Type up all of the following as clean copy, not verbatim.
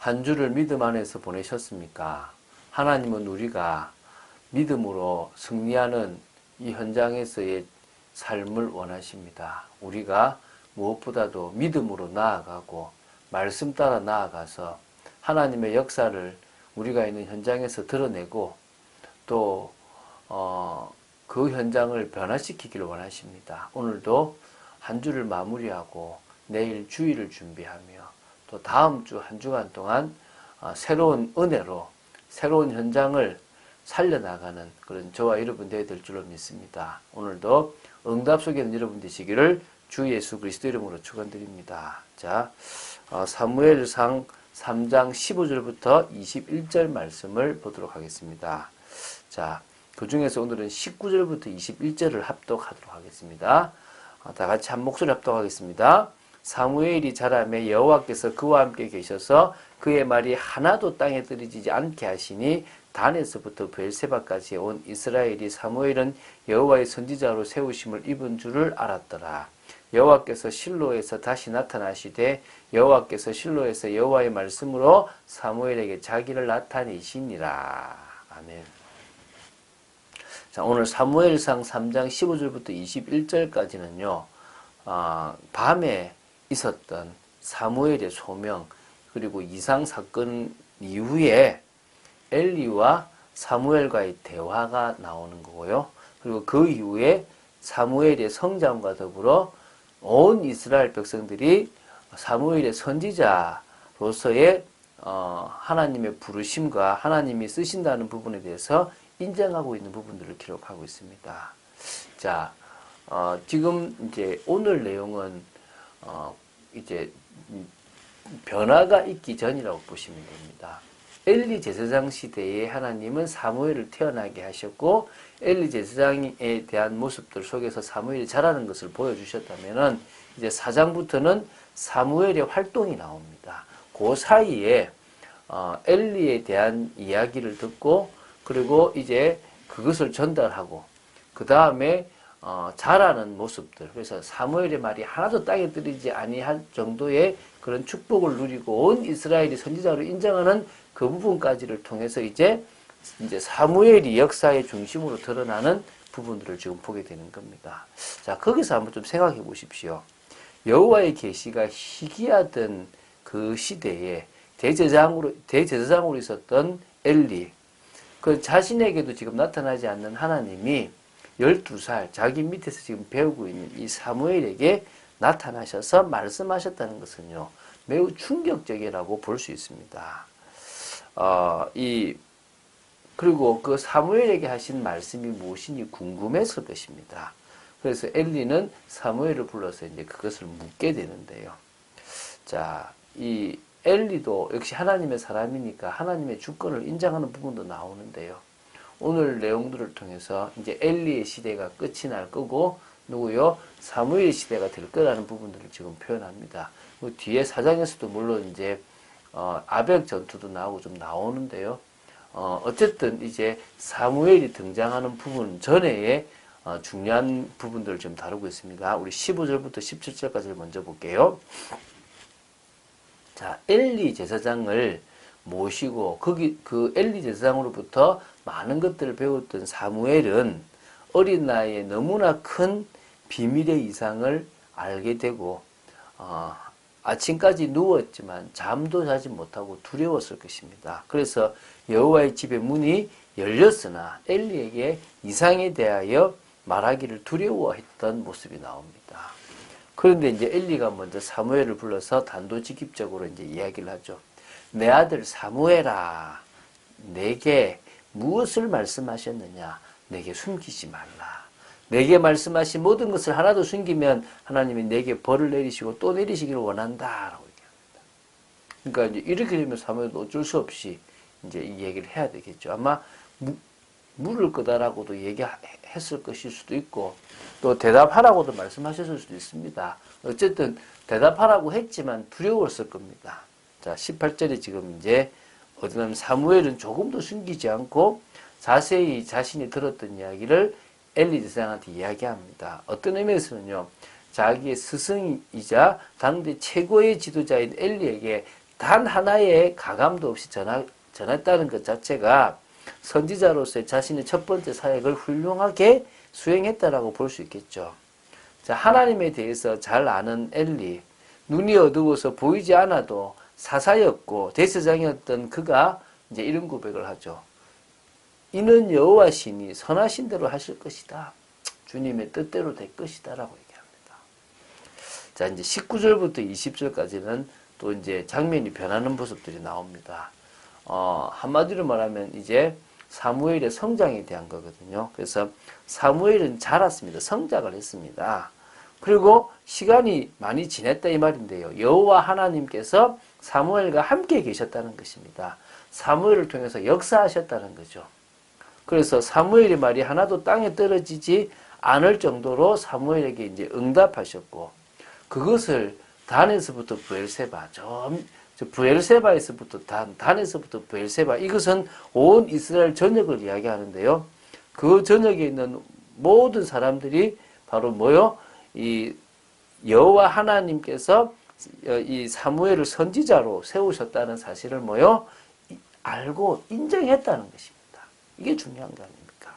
한 주를 믿음 안에서 보내셨습니까? 하나님은 우리가 믿음으로 승리하는 이 현장에서의 삶을 원하십니다. 우리가 무엇보다도 믿음으로 나아가고 말씀 따라 나아가서 하나님의 역사를 우리가 있는 현장에서 드러내고 또 그 현장을 변화시키기를 원하십니다. 오늘도 한 주를 마무리하고 내일 주일을 준비하며 또 다음 주 한 주간 동안 새로운 은혜로 새로운 현장을 살려나가는 그런 저와 여러분 되어야 될 줄로 믿습니다. 오늘도 응답 속에 있는 여러분 되시기를 주 예수 그리스도 이름으로 축원드립니다. 자, 사무엘상 3장 15절부터 21절 말씀을 보도록 하겠습니다. 자, 그 중에서 오늘은 19절부터 21절을 합독하도록 하겠습니다. 다 같이 한 목소리 합독하겠습니다. 사무엘이 자라매 여호와께서 그와 함께 계셔서 그의 말이 하나도 땅에 떨어지지 않게 하시니 단에서부터 브엘세바까지 온 이스라엘이 사무엘은 여호와의 선지자로 세우심을 입은 줄을 알았더라. 여호와께서 실로에서 다시 나타나시되 여호와께서 실로에서 여호와의 말씀으로 사무엘에게 자기를 나타내시니라. 아멘. 자, 오늘 사무엘상 3장 15절부터 21절까지는요. 밤에 있었던 사무엘의 소명 그리고 이상 사건 이후에 엘리와 사무엘과의 대화가 나오는 거고요. 그리고 그 이후에 사무엘의 성장과 더불어 온 이스라엘 백성들이 사무엘의 선지자로서의 하나님의 부르심과 하나님이 쓰신다는 부분에 대해서 인정하고 있는 부분들을 기록하고 있습니다. 자, 지금 이제 오늘 내용은 이제 변화가 있기 전이라고 보시면 됩니다. 엘리 제사장 시대에 하나님은 사무엘을 태어나게 하셨고 엘리 제사장에 대한 모습들 속에서 사무엘이 자라는 것을 보여주셨다면은 이제 4장부터는 사무엘의 활동이 나옵니다. 그 사이에 엘리에 대한 이야기를 듣고 그리고 이제 그것을 전달하고 그 다음에 자라는 모습들. 그래서 사무엘의 말이 하나도 땅에 떨어지지 아니할 정도의 그런 축복을 누리고 온 이스라엘이 선지자로 인정하는 그 부분까지를 통해서 이제 사무엘이 역사의 중심으로 드러나는 부분들을 지금 보게 되는 겁니다. 자, 거기서 한번 좀 생각해 보십시오. 여호와의 계시가 희귀하던 그 시대에 대제사장으로 있었던 엘리, 그 자신에게도 지금 나타나지 않는 하나님이 12살 자기 밑에서 지금 배우고 있는 이 사무엘에게 나타나셔서 말씀하셨다는 것은요, 매우 충격적이라고 볼 수 있습니다. 그리고 그 사무엘에게 하신 말씀이 무엇인지 궁금했을 것입니다. 그래서 엘리는 사무엘을 불러서 이제 그것을 묻게 되는데요. 자, 이 엘리도 역시 하나님의 사람이니까 하나님의 주권을 인정하는 부분도 나오는데요. 오늘 내용들을 통해서 이제 엘리의 시대가 끝이 날 거고 누구요? 사무엘의 시대가 될 거라는 부분들을 지금 표현합니다. 그 뒤에 4장에서도 물론 이제 아벡 전투도 나오고 좀 나오는데요. 어쨌든 이제 사무엘이 등장하는 부분 전에의 중요한 부분들을 좀 다루고 있습니다. 우리 15절부터 17절까지를 먼저 볼게요. 자, 엘리 제사장을 모시고 그 엘리 제사장으로부터 많은 것들을 배웠던 사무엘은 어린 나이에 너무나 큰 비밀의 이상을 알게 되고 아침까지 누웠지만 잠도 자지 못하고 두려웠을 것입니다. 그래서 여호와의 집의 문이 열렸으나 엘리에게 이상에 대하여 말하기를 두려워했던 모습이 나옵니다. 그런데 이제 엘리가 먼저 사무엘을 불러서 단도직입적으로 이제 이야기를 하죠. 내 아들 사무엘아, 내게 무엇을 말씀하셨느냐? 내게 숨기지 말라. 내게 말씀하신 모든 것을 하나도 숨기면 하나님이 내게 벌을 내리시고 또 내리시기를 원한다라고 얘기합니다. 그러니까 이제 이렇게 되면 사무엘도 어쩔 수 없이 이제 이 얘기를 해야 되겠죠. 아마 물을 거다라고도 얘기했을 것일 수도 있고 또 대답하라고도 말씀하셨을 수도 있습니다. 어쨌든 대답하라고 했지만 두려웠을 겁니다. 자, 18절에 지금 이제 어쩌면 사무엘은 조금도 숨기지 않고 자세히 자신이 들었던 이야기를 엘리 제사장한테 이야기합니다. 어떤 의미에서는요, 자기의 스승이자 당대 최고의 지도자인 엘리에게 단 하나의 가감도 없이 전했다는 것 자체가 선지자로서의 자신의 첫 번째 사역을 훌륭하게 수행했다라고 볼 수 있겠죠. 자, 하나님에 대해서 잘 아는 엘리, 눈이 어두워서 보이지 않아도 사사였고 대제사장이었던 그가 이제 이런 고백을 하죠. 이는 여호와 신이 선하신 대로 하실 것이다. 주님의 뜻대로 될 것이다. 라고 얘기합니다. 자, 이제 19절부터 20절까지는 또 이제 장면이 변하는 모습들이 나옵니다. 한마디로 말하면 이제 사무엘의 성장에 대한 거거든요. 그래서 사무엘은 자랐습니다. 성장을 했습니다. 그리고 시간이 많이 지났다 이 말인데요. 여호와 하나님께서 사무엘과 함께 계셨다는 것입니다. 사무엘을 통해서 역사하셨다는 거죠. 그래서 사무엘의 말이 하나도 땅에 떨어지지 않을 정도로 사무엘에게 이제 응답하셨고, 그것을 단에서부터 브엘세바, 브엘세바에서부터 단에서부터 브엘세바, 이것은 온 이스라엘 전역을 이야기하는데요. 그 전역에 있는 모든 사람들이 바로 뭐요? 이 여호와 하나님께서 이 사무엘을 선지자로 세우셨다는 사실을 뭐요? 알고 인정했다는 것입니다. 이게 중요한 거 아닙니까?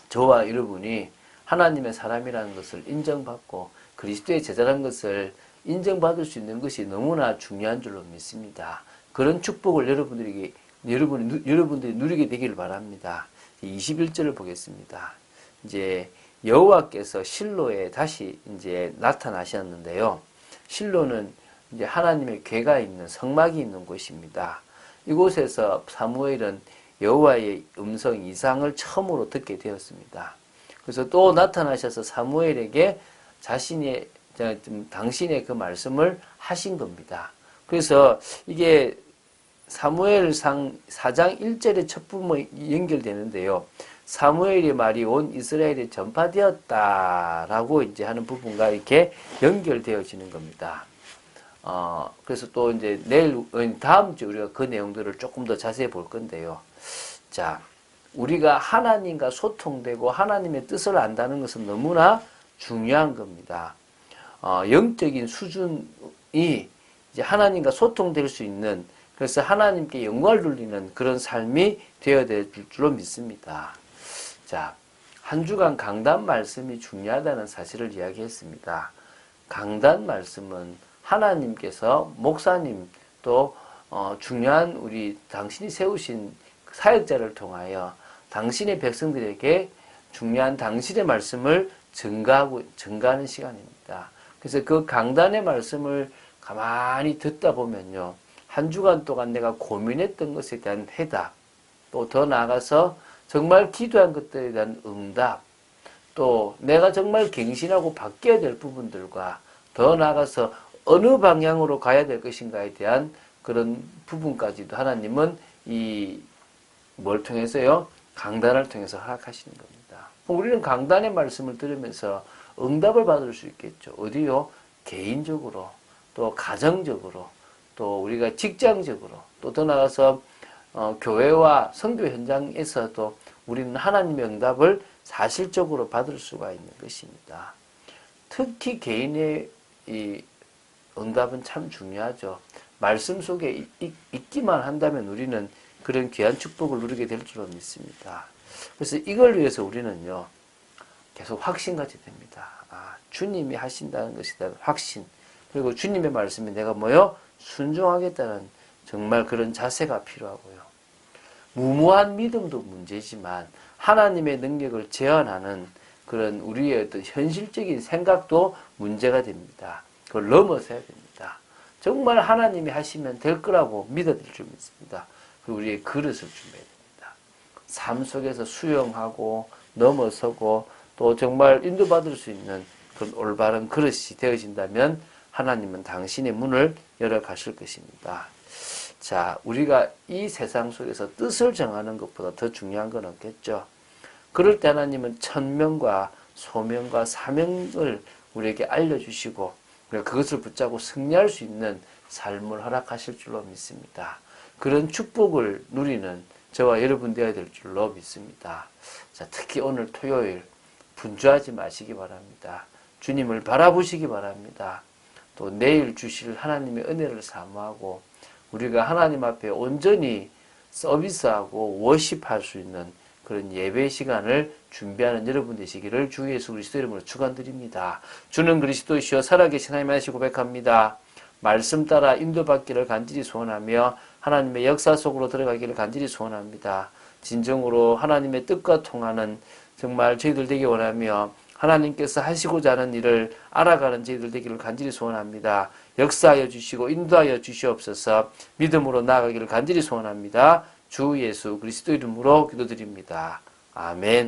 저와 여러분이 하나님의 사람이라는 것을 인정받고 그리스도의 제자라는 것을 인정받을 수 있는 것이 너무나 중요한 줄로 믿습니다. 그런 축복을 여러분들이 누리게 되기를 바랍니다. 21절을 보겠습니다. 이제 여호와께서 실로에 다시 이제 나타나셨는데요. 실로는 이제 하나님의 궤가 있는 성막이 있는 곳입니다. 이곳에서 사무엘은 여호와의 음성 이상을 처음으로 듣게 되었습니다. 그래서 또 나타나셔서 사무엘에게 당신의 그 말씀을 하신 겁니다. 그래서 이게 사무엘상 4장 1절의 첫 부분에 연결되는데요. 사무엘의 말이 온 이스라엘에 전파되었다라고 이제 하는 부분과 이렇게 연결되어지는 겁니다. 그래서 또 이제 다음 주 우리가 그 내용들을 조금 더 자세히 볼 건데요. 자, 우리가 하나님과 소통되고 하나님의 뜻을 안다는 것은 너무나 중요한 겁니다. 영적인 수준이 이제 하나님과 소통될 수 있는, 그래서 하나님께 영광을 돌리는 그런 삶이 되어야 될 줄로 믿습니다. 자, 한 주간 강단 말씀이 중요하다는 사실을 이야기했습니다. 강단 말씀은 하나님께서 목사님 또 중요한 당신이 세우신 사역자를 통하여 당신의 백성들에게 중요한 당신의 말씀을 증가하는 시간입니다. 그래서 그 강단의 말씀을 가만히 듣다 보면요, 한 주간 동안 내가 고민했던 것에 대한 해답, 또 더 나아가서 정말 기도한 것들에 대한 응답, 또 내가 정말 갱신하고 바뀌어야 될 부분들과 더 나아가서 어느 방향으로 가야 될 것인가에 대한 그런 부분까지도 하나님은 뭘 통해서요? 강단을 통해서 허락하시는 겁니다. 우리는 강단의 말씀을 들으면서 응답을 받을 수 있겠죠. 어디요? 개인적으로, 또 가정적으로, 또 우리가 직장적으로, 또 더 나아가서 교회와 선교 현장에서도 우리는 하나님의 응답을 사실적으로 받을 수가 있는 것입니다. 특히 개인의 이 응답은 참 중요하죠. 말씀 속에 있기만 한다면 우리는 그런 귀한 축복을 누리게 될 줄로 믿습니다. 그래서 이걸 위해서 우리는요, 계속 확신가져야 됩니다. 주님이 하신다는 것에 대한 확신, 그리고 주님의 말씀에 내가 순종하겠다는 정말 그런 자세가 필요하고요. 무모한 믿음도 문제지만 하나님의 능력을 제한하는 그런 우리의 어떤 현실적인 생각도 문제가 됩니다. 그걸 넘어서야 됩니다. 정말 하나님이 하시면 될 거라고 믿어야 될 줄 믿습니다. 그리고 우리의 그릇을 준비해야 됩니다. 삶 속에서 수용하고 넘어서고 또 정말 인도받을 수 있는 그런 올바른 그릇이 되어진다면 하나님은 당신의 문을 열어 가실 것입니다. 자, 우리가 이 세상 속에서 뜻을 정하는 것보다 더 중요한 건 없겠죠. 그럴 때 하나님은 천명과 소명과 사명을 우리에게 알려주시고 우리가 그것을 붙잡고 승리할 수 있는 삶을 허락하실 줄로 믿습니다. 그런 축복을 누리는 저와 여러분 되어야 될 줄로 믿습니다. 자, 특히 오늘 토요일 분주하지 마시기 바랍니다. 주님을 바라보시기 바랍니다. 또 내일 주실 하나님의 은혜를 사모하고 우리가 하나님 앞에 온전히 서비스하고 워십할 수 있는 그런 예배 시간을 준비하는 여러분 되시기를 주 예수 그리스도 이름으로 축원드립니다. 주는 그리스도이시여 살아계신 하나님 하시 고백합니다. 말씀 따라 인도받기를 간절히 소원하며 하나님의 역사 속으로 들어가기를 간절히 소원합니다. 진정으로 하나님의 뜻과 통하는 정말 저희들 되기 원하며 하나님께서 하시고자 하는 일을 알아가는 저희들 되기를 간절히 소원합니다. 역사하여 주시고 인도하여 주시옵소서. 믿음으로 나아가기를 간절히 소원합니다. 주 예수 그리스도 이름으로 기도드립니다. 아멘.